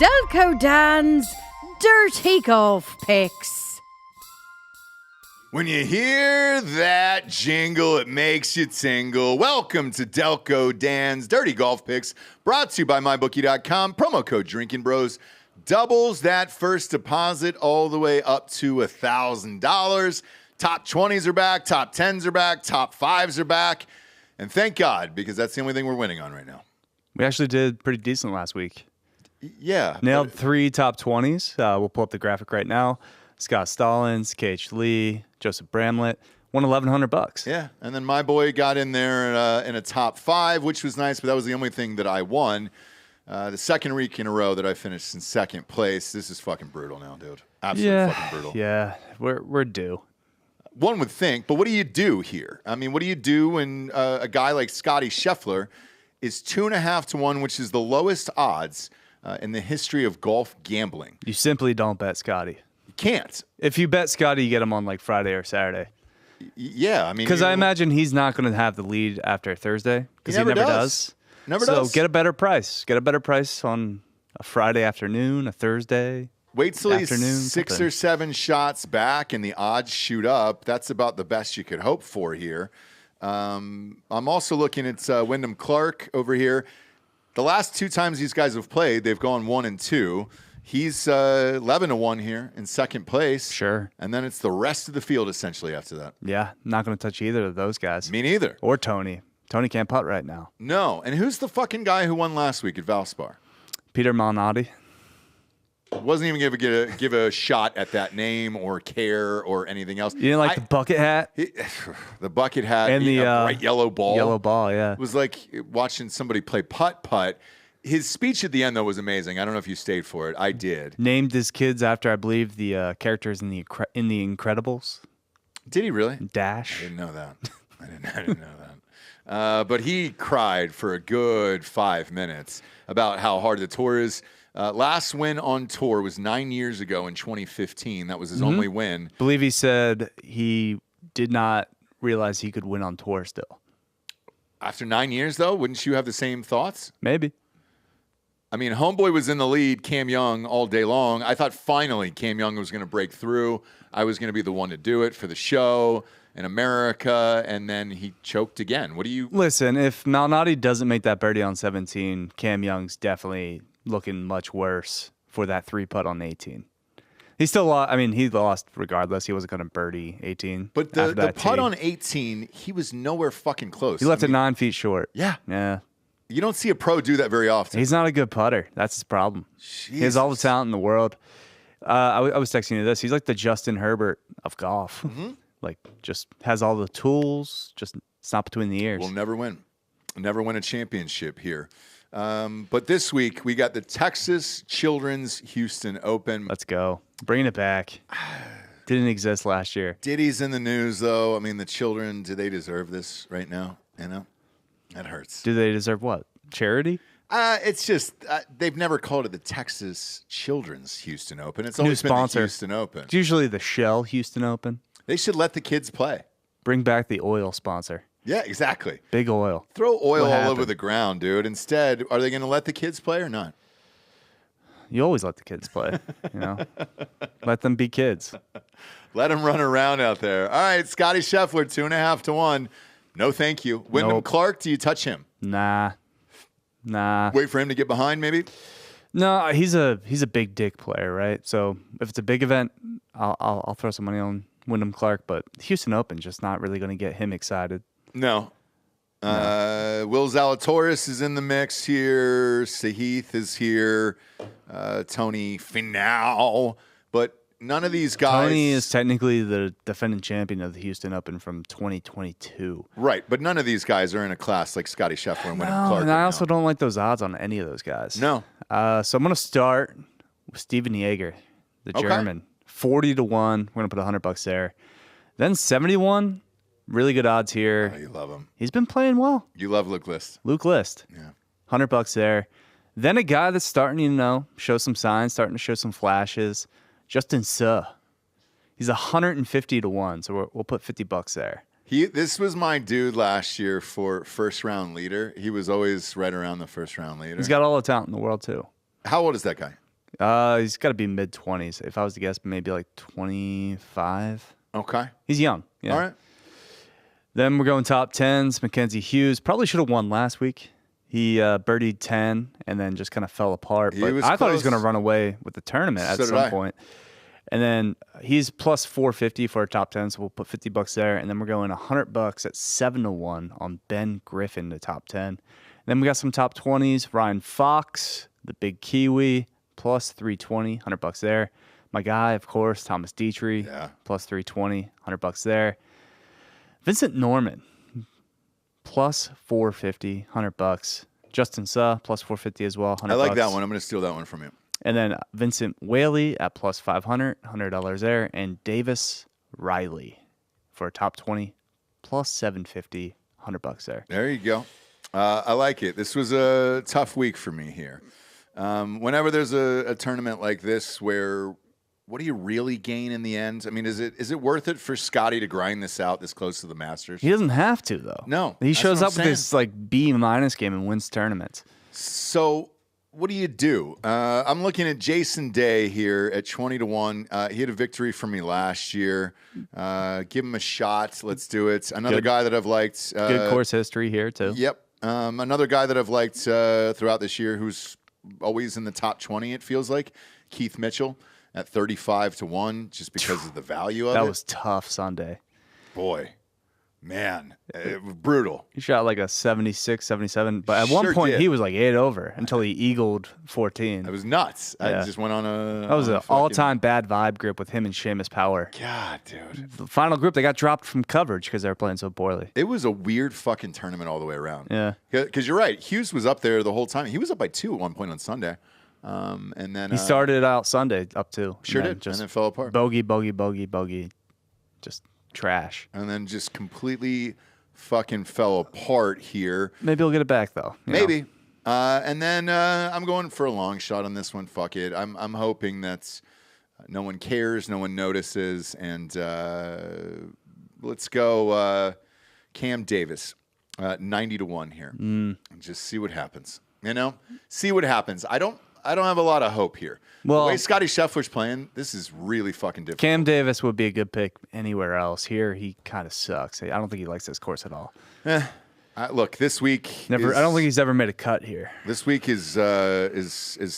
Delco Dan's Dirty Golf Picks. When you hear that jingle, it makes you tingle. Welcome to Delco Dan's Dirty Golf Picks, brought to you by MyBookie.com. Promo code Drinking Bros doubles that first deposit all the way up to $1,000. Top 20s are back, top 10s are back, top 5s are back. And thank God, because that's the only thing we're winning on right now. We actually did pretty decent last week. Yeah. Nailed 3 top 20s. We'll pull up the graphic right now. Scott Stallings, KH Lee, Joseph Bramlett, won $1,100. Yeah, and then my boy got in there in a top 5, which was nice, but that was the only thing that I won. The second week in a row that I finished in second place. This is fucking brutal now, dude. Absolutely fucking brutal. Yeah, we're due. One would think, but what do you do here? I mean, what do you do when a guy like Scotty Scheffler is 2.5 to 1, which is the lowest odds in the history of golf gambling? You simply don't bet Scotty. You can't. If you bet Scotty, you get him on like Friday or Saturday. Yeah, I mean, because I imagine he's not going to have the lead after Thursday because he never does. Never does. So get a better price. Get a better price on a Friday afternoon, a Thursday. Wait till he's 6 or 7 shots back and the odds shoot up. That's about the best you could hope for here. I'm also looking at Wyndham Clark over here. The last 2 times these guys have played, they've gone 1 and 2. He's 11 to 1 here in second place. Sure. And then it's the rest of the field essentially after that. Yeah, not going to touch either of those guys. Me neither. Or Tony. Tony can't putt right now. No. And who's the fucking guy who won last week at Valspar? Peter Malnati. Wasn't even going to give a shot at that name or care or anything else. You didn't like the bucket hat? The bucket hat and the bright yellow ball. Yellow ball, yeah. It was like watching somebody play putt-putt. His speech at the end, though, was amazing. I don't know if you stayed for it. I did. Named his kids after, I believe, the characters in the Incredibles. Did he really? Dash. I didn't know that. I didn't know that. But he cried for a good 5 minutes about how hard the tour is. Last win on tour was 9 years ago in 2015. That was his only win. I believe he said he did not realize he could win on tour still. After 9 years, though, wouldn't you have the same thoughts? Maybe. I mean, homeboy was in the lead, Cam Young, all day long. I thought finally Cam Young was going to break through. I was going to be the one to do it for the show in America, and then he choked again. What do you... Listen, if Malnati doesn't make that birdie on 17, Cam Young's definitely looking much worse for that 3-putt on 18. He still lost. I mean, he lost regardless. He wasn't going to birdie 18. But the putt on 18, he was nowhere fucking close. He left it 9 feet short. Yeah. Yeah. You don't see a pro do that very often. He's not a good putter. That's his problem. Jesus. He has all the talent in the world. I was texting you this. He's like the Justin Herbert of golf. Like, just has all the tools, just it's not between the ears. We'll never win. Never win a championship here. But this week, we got the Texas Children's Houston Open. Let's go. Bringing it back. Didn't exist last year. Diddy's in the news, though. I mean, the children, do they deserve this right now? You know? That hurts. Do they deserve what? Charity? It's just, they've never called it the Texas Children's Houston Open. It's always been the Houston Open. It's usually the Shell Houston Open. They should let the kids play. Bring back the oil sponsor. Yeah, exactly. Big oil. Throw oil all over the ground, dude. Instead, are they going to let the kids play or not? You always let the kids play, you know? Let them be kids. Let them run around out there. All right, Scotty Scheffler, 2.5 to 1. No, thank you. Wyndham Clark, do you touch him? Nah. Wait for him to get behind, maybe? No, he's a big dick player, right? So if it's a big event, I'll throw some money on Wyndham Clark, but Houston Open just not really going to get him excited. No. Will Zalatoris is in the mix here. Sahith is here. Tony Finau. But none of these guys... Tony is technically the defending champion of the Houston Open from 2022. Right, but none of these guys are in a class like Scotty Scheffler and Wyndham Clark. And I also don't like those odds on any of those guys. No. So I'm going to start with Steven Jaeger, the German. 40 to 1. We're going to put $100 there. Then 71. Really good odds here. Oh, you love him. He's been playing well. You love Luke List. Luke List. Yeah. $100 there. Then a guy that's starting to, show some signs, starting to show some flashes. Justin Suh. He's 150 to 1, so we'll put $50 there. This was my dude last year for first round leader. He was always right around the first round leader. He's got all the talent in the world too. How old is that guy? He's got to be mid-20s. If I was to guess, maybe like 25. Okay. He's young. Yeah. All right. Then we're going top 10s. Mackenzie Hughes probably should have won last week. He birdied 10 and then just kind of fell apart. But I thought he was going to run away with the tournament at some point. And then he's plus 450 for our top 10, so we'll put $50 there. And then we're going $100 at 7-1 on Ben Griffin to top 10. And then we got some top 20s. Ryan Fox, the big Kiwi, plus 320, $100 there. My guy, of course, Thomas Dietrich, plus 320, $100 there. Vincent Norman, plus 450, $100. Justin Suh, plus 450 as well, $100. I like that one. I'm going to steal that one from you. And then Vincent Whaley at plus 500, $100 there. And Davis Riley for a top 20, plus 750, $100 there. There you go. I like it. This was a tough week for me here. Whenever there's a tournament like this where what do you really gain in the end? I mean, is it worth it for Scotty to grind this out this close to the Masters? He doesn't have to, though. No. He shows up with this like B- game and wins tournaments. So what do? I'm looking at Jason Day here at 20-1. He had a victory for me last year. Give him a shot. Let's do it. Another guy that I've liked. Good course history here, too. Yep. Another guy that I've liked throughout this year who's always in the top 20, it feels like, Keith Mitchell at 35-1 just because of the value of it. That was tough Sunday. Boy, man, brutal. He shot like a 76, 77, but at one point he was like 8 over until he eagled 14. It was nuts. Yeah. I just went on a... That was an all-time bad vibe group with him and Seamus Power. God, dude. The final group, they got dropped from coverage because they were playing so poorly. It was a weird fucking tournament all the way around. Yeah. Because you're right. Hughes was up there the whole time. He was up by 2 at one point on Sunday. And then he started out Sunday up 2. Sure did. And then fell apart. Bogey. Just trash. And then just completely fucking fell apart here. Maybe he'll get it back, though. Maybe. And then I'm going for a long shot on this one. Fuck it. I'm hoping that no one cares, no one notices. And let's go Cam Davis, 90-1 here. And just see what happens. See what happens. I don't have a lot of hope here. Well, the way Scotty Scheffler's playing, this is really fucking difficult. Cam Davis would be a good pick anywhere else. Here, he kind of sucks. I don't think he likes this course at all. Look, this week... I don't think he's ever made a cut here. This week is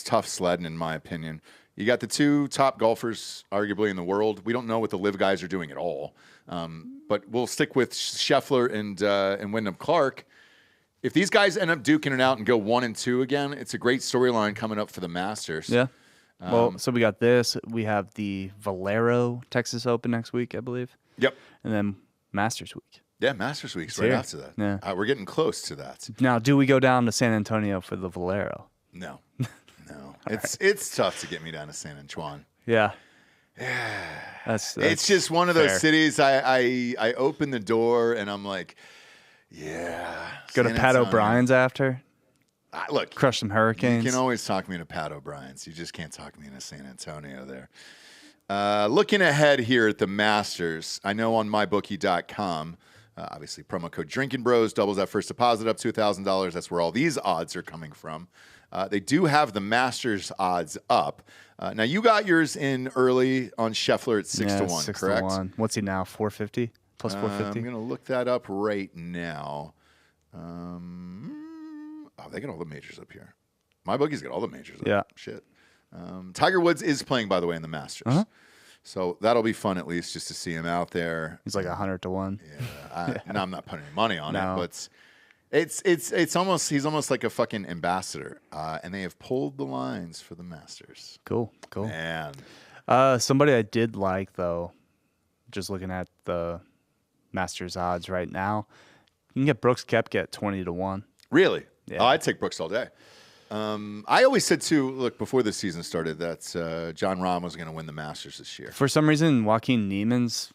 tough sledding, in my opinion. You got the 2 top golfers, arguably, in the world. We don't know what the live guys are doing at all. But we'll stick with Scheffler and Wyndham Clark. If these guys end up duking it out and go 1 and 2 again, it's a great storyline coming up for the Masters. Yeah. Well, so we got this. We have the Valero Texas Open next week, I believe. Yep. And then Masters week. Yeah, Masters week's right after that. Yeah. We're getting close to that. Now, do we go down to San Antonio for the Valero? No. It's tough to get me down to San Antoine. Yeah. That's it's just one of those cities. I open the door and I'm like, yeah. Go to Pat O'Brien's after. Look, crush some Hurricanes. You can always talk me into Pat O'Brien's. You just can't talk me into San Antonio there. Looking ahead here at the Masters, I know on mybookie.com, obviously promo code Drinking Bros doubles that first deposit up to $1,000. That's where all these odds are coming from. They do have the Masters odds up. Now you got yours in early on Scheffler at 6-1, correct? 6-1. What's he now? 450 plus 450. I'm going to look that up right now. They got all the majors up here. My bookie's got all the majors up. Yeah. Shit. Tiger Woods is playing, by the way, in the Masters. So that'll be fun, at least, just to see him out there. He's like 100-1. Yeah. No, I'm not putting any money on it, but it's almost he's almost like a fucking ambassador. And they have pulled the lines for the Masters. Cool. Man. Somebody I did like, though, just looking at the Masters odds right now, you can get Brooks Koepka at 20-1. Really? Yeah. Oh, I'd take Brooks all day. I always said, too, look, before the season started, that John Rahm was going to win the Masters this year. For some reason, Joaquin Niemann's,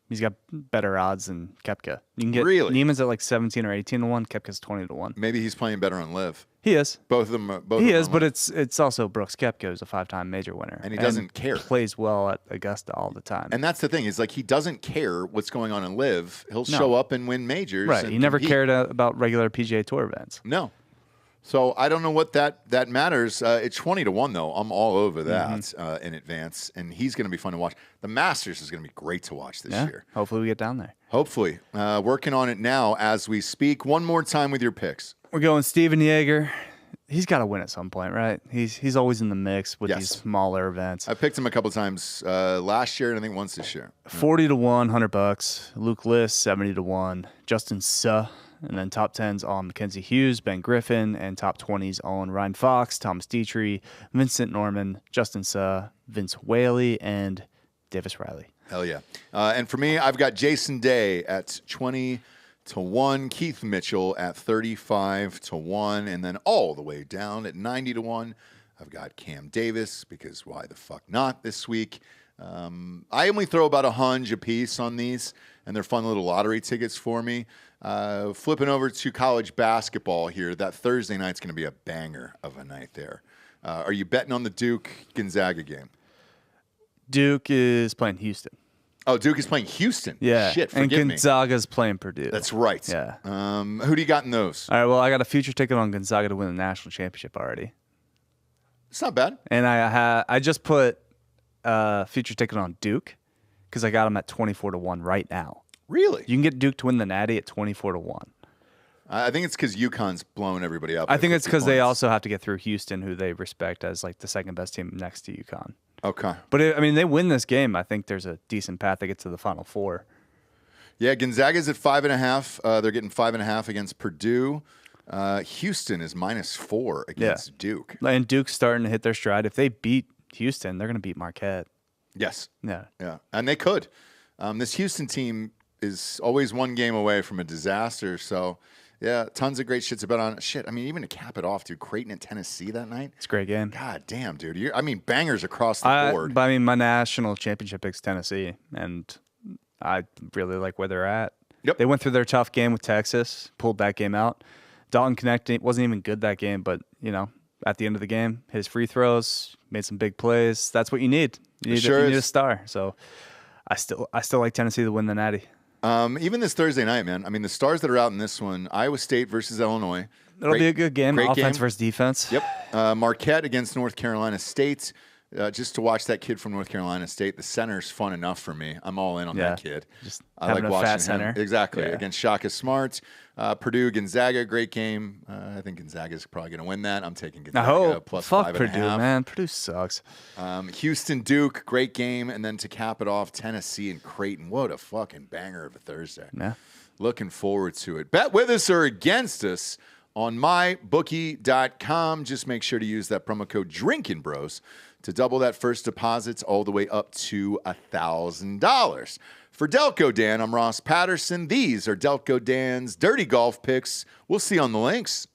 he's got better odds than Koepka. You can get Niemann's at like 17 or 18-1. Koepka's 20-1. Maybe he's playing better on live. He is. Both of them. He is, but it's also Brooks Koepka, who's a 5-time major winner, and he doesn't care. Plays well at Augusta all the time. And that's the thing is like he doesn't care what's going on in live. He'll show up and win majors. Right. And he never cared about regular PGA Tour events. No. So I don't know what that matters. It's 20-1 though. I'm all over that in advance, and he's going to be fun to watch. The Masters is going to be great to watch this year. Hopefully we get down there. Hopefully, working on it now as we speak. One more time with your picks. We're going Steven Yeager. He's got to win at some point, right? He's always in the mix with these smaller events. I picked him a couple times last year and I think once this year. 40-1, $100. Luke List, 70-1. Justin Suh. And then top 10s on Mackenzie Hughes, Ben Griffin, and top 20s on Ryan Fox, Thomas Dietrich, Vincent Norman, Justin Suh, Vince Whaley, and Davis Riley. Hell yeah. And for me, I've got Jason Day at 20-1, Keith Mitchell at 35-1, and then all the way down at 90-1, I've got Cam Davis, because why the fuck not this week? I only throw about $100 a piece on these, and they're fun little lottery tickets for me. Flipping over to college basketball here, that Thursday night's going to be a banger of a night there. Are you betting on the Duke-Gonzaga game? Duke is playing Houston. Oh, Duke is playing Houston. Yeah. Shit, forgive and me. Gonzaga's playing Purdue. That's right. Yeah. Who do you got in those? All right, well, I got a future ticket on Gonzaga to win the national championship already. It's not bad. And I just put a future ticket on Duke because I got them at 24-1 right now. Really? You can get Duke to win the Natty at 24-1. I think it's because UConn's blowing everybody up. I think it's because they points. also have to get through Houston, who they respect as like the second best team next to UConn. Okay. But they win this game. I think there's a decent path to get to the Final Four. Yeah, Gonzaga's at 5.5. They're getting 5.5 against Purdue. Houston is -4 against Duke. And Duke's starting to hit their stride. If they beat Houston, they're going to beat Marquette. Yes. Yeah. Yeah, and they could. This Houston team is always one game away from a disaster. So, yeah, tons of great shit to bet on. Shit, I mean, even to cap it off, dude, Creighton at Tennessee that night. It's a great game. God damn, dude. Bangers across the board. But my national championship pick's Tennessee, and I really like where they're at. Yep. They went through their tough game with Texas, pulled that game out. Dalton Connect wasn't even good that game, but, at the end of the game, hit his free throws, made some big plays. That's what you need. You need a star. So I still like Tennessee to win the Natty. Even this Thursday night, man. I mean, the stars that are out in this one, Iowa State versus Illinois. It'll be a good game. Great Offense game. versus defense. Yep. Marquette against North Carolina State. Just to watch that kid from North Carolina State. The center's fun enough for me. I'm all in on that kid. Just I having like a watching fat center. him. Exactly. Yeah. Against Shaka Smart. Purdue, Gonzaga, great game. I think Gonzaga's probably going to win that. I'm taking Gonzaga plus fuck 5.5. Purdue, man. Purdue sucks. Houston, Duke, great game. And then to cap it off, Tennessee and Creighton. What a fucking banger of a Thursday. Yeah. Looking forward to it. Bet with us or against us on mybookie.com. Just make sure to use that promo code DRINKINBROS to double that first deposits all the way up to $1,000. For Delco Dan, I'm Ross Patterson. These are Delco Dan's Dirty Golf Picks. We'll see you on the links.